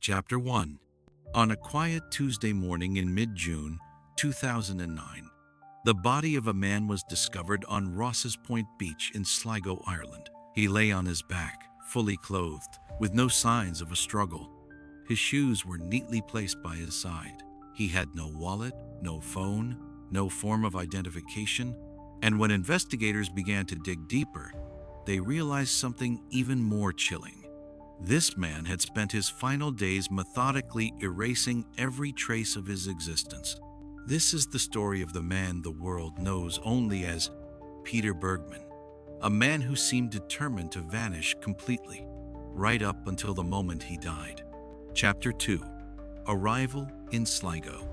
Chapter 1. On a quiet Tuesday morning in mid-June 2009, the body of a man was discovered on Ross's Point Beach in Sligo, Ireland. He lay on his back, fully clothed, with no signs of a struggle. His shoes were neatly placed by his side. He had no wallet, no phone, no form of identification, and when investigators began to dig deeper, they realized something even more chilling. This man had spent his final days methodically erasing every trace of his existence. This is the story of the man the world knows only as Peter Bergmann, a man who seemed determined to vanish completely, right up until the moment he died. Chapter 2. Arrival in Sligo.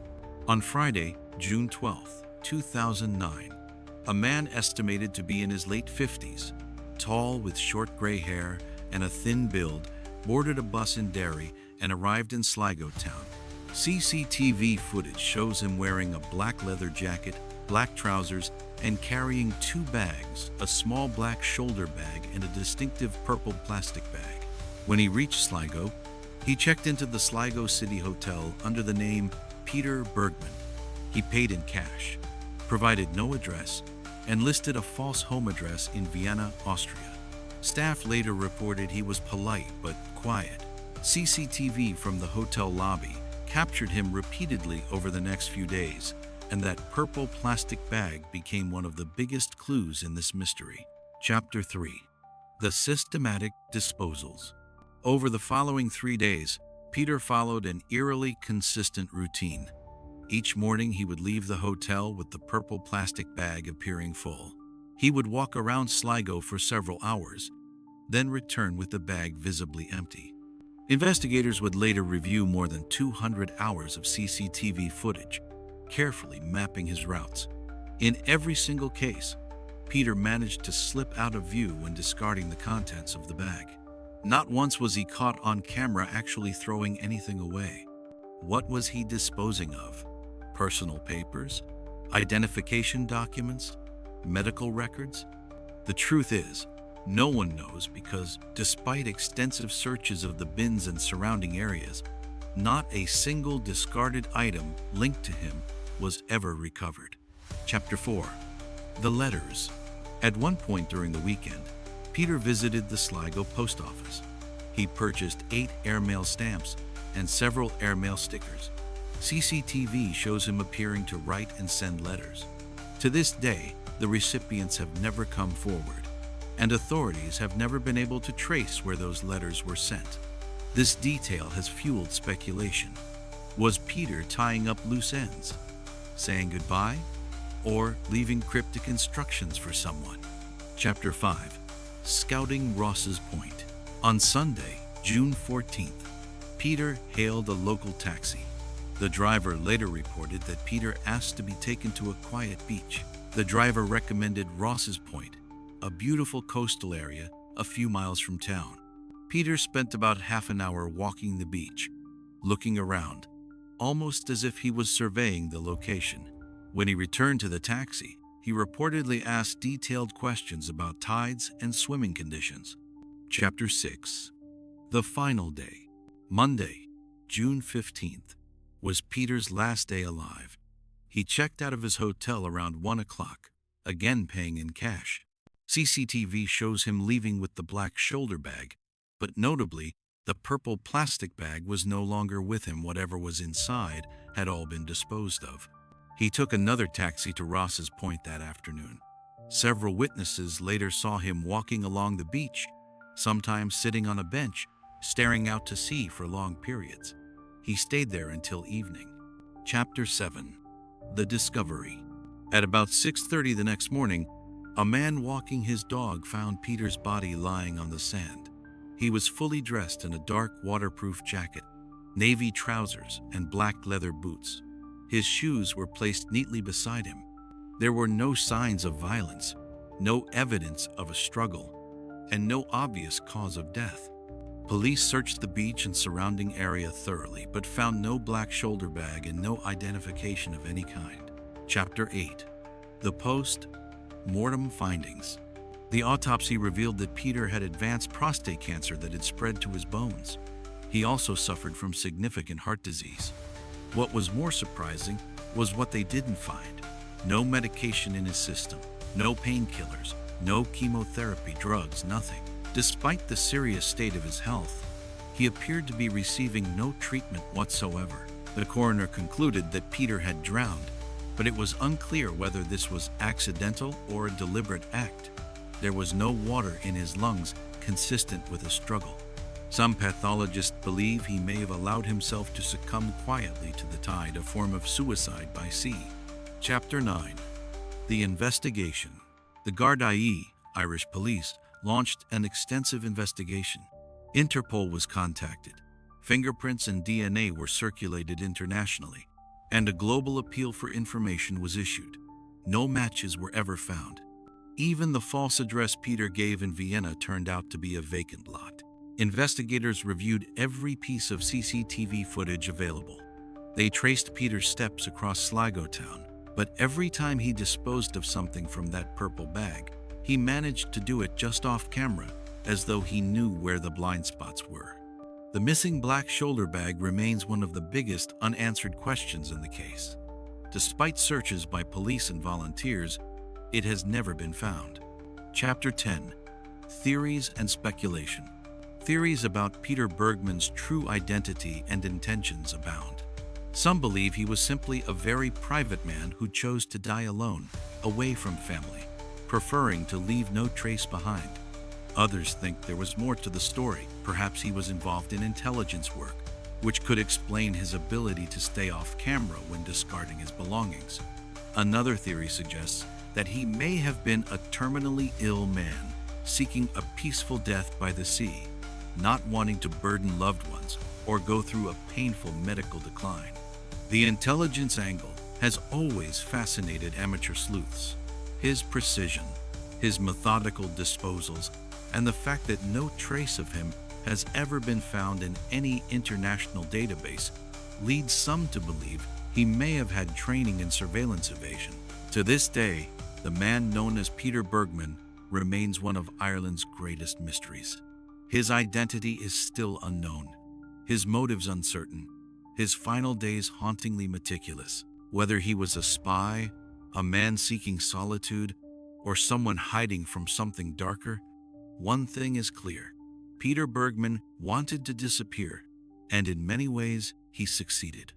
On Friday, June 12, 2009, a man estimated to be in his late 50s, tall with short gray hair and a thin build, boarded a bus in Derry and arrived in Sligo town. CCTV footage shows him wearing a black leather jacket, black trousers, and carrying two bags, a small black shoulder bag and a distinctive purple plastic bag. When he reached Sligo, he checked into the Sligo City Hotel under the name Peter Bergmann. He paid in cash, provided no address, and listed a false home address in Vienna, Austria. Staff later reported he was polite but quiet. CCTV from the hotel lobby captured him repeatedly over the next few days, and that purple plastic bag became one of the biggest clues in this mystery. Chapter 3. The Systematic Disposals. Over the following 3 days, Peter followed an eerily consistent routine. Each morning he would leave the hotel with the purple plastic bag appearing full. He would walk around Sligo for several hours, then return with the bag visibly empty. Investigators would later review more than 200 hours of CCTV footage, carefully mapping his routes. In every single case, Peter managed to slip out of view when discarding the contents of the bag. Not once was he caught on camera actually throwing anything away. What was he disposing of? Personal papers? Identification documents? Medical records? The truth is, no one knows because, despite extensive searches of the bins and surrounding areas, not a single discarded item linked to him was ever recovered. Chapter 4. The Letters. At one point during the weekend, Peter visited the Sligo post office. He purchased 8 airmail stamps and several airmail stickers. CCTV shows him appearing to write and send letters. To this day, the recipients have never come forward, and authorities have never been able to trace where those letters were sent. This detail has fueled speculation. Was Peter tying up loose ends, saying goodbye, or leaving cryptic instructions for someone? Chapter 5. Scouting Ross's Point. On Sunday, June 14th, Peter hailed a local taxi. The driver later reported that Peter asked to be taken to a quiet beach. The driver recommended Ross's Point, a beautiful coastal area a few miles from town. Peter spent about half an hour walking the beach, looking around, almost as if he was surveying the location. When he returned to the taxi, he reportedly asked detailed questions about tides and swimming conditions. Chapter 6. The Final Day. Monday, June 15th, was Peter's last day alive. He checked out of his hotel around 1 o'clock, again paying in cash. CCTV shows him leaving with the black shoulder bag, but notably, the purple plastic bag was no longer with him. Whatever was inside had all been disposed of. He took another taxi to Ross's Point that afternoon. Several witnesses later saw him walking along the beach, sometimes sitting on a bench, staring out to sea for long periods. He stayed there until evening. Chapter 7. The Discovery. At about 6:30 the next morning, a man walking his dog found Peter's body lying on the sand. He was fully dressed in a dark waterproof jacket, navy trousers, and black leather boots. His shoes were placed neatly beside him. There were no signs of violence, no evidence of a struggle, and no obvious cause of death. Police searched the beach and surrounding area thoroughly, but found no black shoulder bag and no identification of any kind. Chapter 8. The Post-Mortem Findings. The autopsy revealed that Peter had advanced prostate cancer that had spread to his bones. He also suffered from significant heart disease. What was more surprising was what they didn't find. No medication in his system, no painkillers, no chemotherapy, drugs, nothing. Despite the serious state of his health, he appeared to be receiving no treatment whatsoever. The coroner concluded that Peter had drowned, but it was unclear whether this was accidental or a deliberate act. There was no water in his lungs, consistent with a struggle. Some pathologists believe he may have allowed himself to succumb quietly to the tide, a form of suicide by sea. Chapter 9. The Investigation. The Gardaí, Irish police, launched an extensive investigation. Interpol was contacted. Fingerprints and DNA were circulated internationally, and a global appeal for information was issued. No matches were ever found. Even the false address Peter gave in Vienna turned out to be a vacant lot. Investigators reviewed every piece of CCTV footage available. They traced Peter's steps across Sligo town, but every time he disposed of something from that purple bag, he managed to do it just off camera, as though he knew where the blind spots were. The missing black shoulder bag remains one of the biggest unanswered questions in the case. Despite searches by police and volunteers, it has never been found. Chapter 10. Theories and Speculation. Theories about Peter Bergmann's true identity and intentions abound. Some believe he was simply a very private man who chose to die alone, away from family, preferring to leave no trace behind. Others think there was more to the story. Perhaps he was involved in intelligence work, which could explain his ability to stay off camera when discarding his belongings. Another theory suggests that he may have been a terminally ill man, seeking a peaceful death by the sea, not wanting to burden loved ones or go through a painful medical decline. The intelligence angle has always fascinated amateur sleuths. His precision, his methodical disposals, and the fact that no trace of him has ever been found in any international database leads some to believe he may have had training in surveillance evasion. To this day, the man known as Peter Bergmann remains one of Ireland's greatest mysteries. His identity is still unknown, his motives uncertain, his final days hauntingly meticulous. Whether he was a spy, a man seeking solitude, or someone hiding from something darker, one thing is clear. Peter Bergmann wanted to disappear, and in many ways, he succeeded.